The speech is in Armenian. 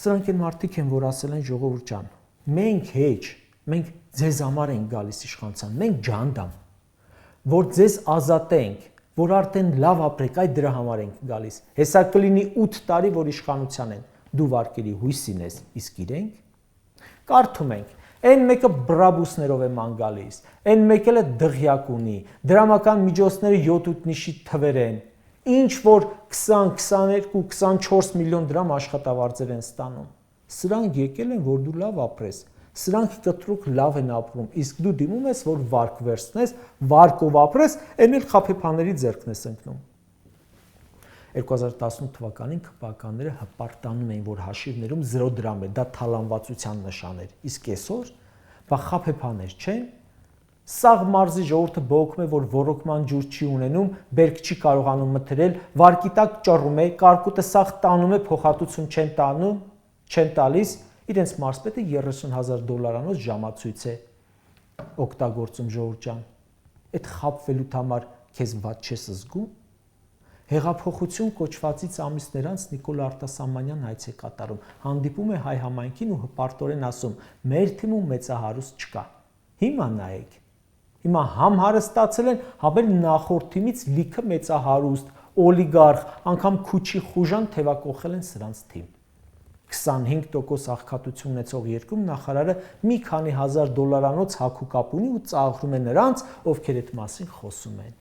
Սրանք են մարդիկ են, որ ասել են ժողովուրդ ջան, մենք հեչ, մենք ձեզ համար ենք գալիս իշխանության, մենք ջանդամ, որ ձեզ ազատենք, որ արդեն լավ ապրեք, այդ դրա համար ենք գալիս։ Հեսա կլինի 8 տարի, որ իշխանության են, դու վարկերի հույսին ես, իսկ իրենք կարդում ենք, այն մեկը բրաբուսներով է ման գալիս, այն մեկը դղյակ ունի, դրամական միջոցները 7-8 նիշի թվեր են, ինչ որ 20, 22, 24 միլիոն դրամ աշխատավարձեր են ստանում։ Սրանք եկել են, որ դու լավ ապրես, սրանք կտրուկ լավ են ապրում, իսկ դու դիմում ես, որ վարկ վերցնես, վարկով ապրես, այն էլ խաբեբաների ձեռքն ես ընկնում։ 2018 թվականին քպականները հպարտանում էին, որ հաշիվներում 0 դրամ է, դա թալանվածության նշան էր, իսկ այսօր բա խաբեբաներ չեն։ Սաղ մարզի ժողովուրդը բողոքում է, որ ոռոգման ջուր չի ունենում, բերք չի կարողանում մթերել, վարկի տակ ճռում է, կարկուտը սաղ տանում է, փոխհատուցում չեն տալիս, իրենց մարզպետը $30,000 ժամացույց է օգտագործում ժողովուրդ ջան։ Այդ խաբվելու համար քեզ ված չես զգում։ Հեղափոխություն կոչվածից ամիսներ անց Նիկոլ Արտասամանյան հայց է կատարում, հանդիպում է հայ համայնքին ու հպարտորեն ասում. մեր թիմում մեծահարուստ չկա։ Հիմա նայեք։ Հիմա համ հարստացել են, համ էլ նախորդ թիմից լիքը մեծահարուստ, օլիգարխ, անգամ քուչի խուժան թևակողել են սրանց թիմ։ 25% աղքատություն ունեցող երկրում նախարարը մի քանի $1000 հագուկապ ունի ու ծաղրում է նրանց, ովքեր այդ մասին խոսում են։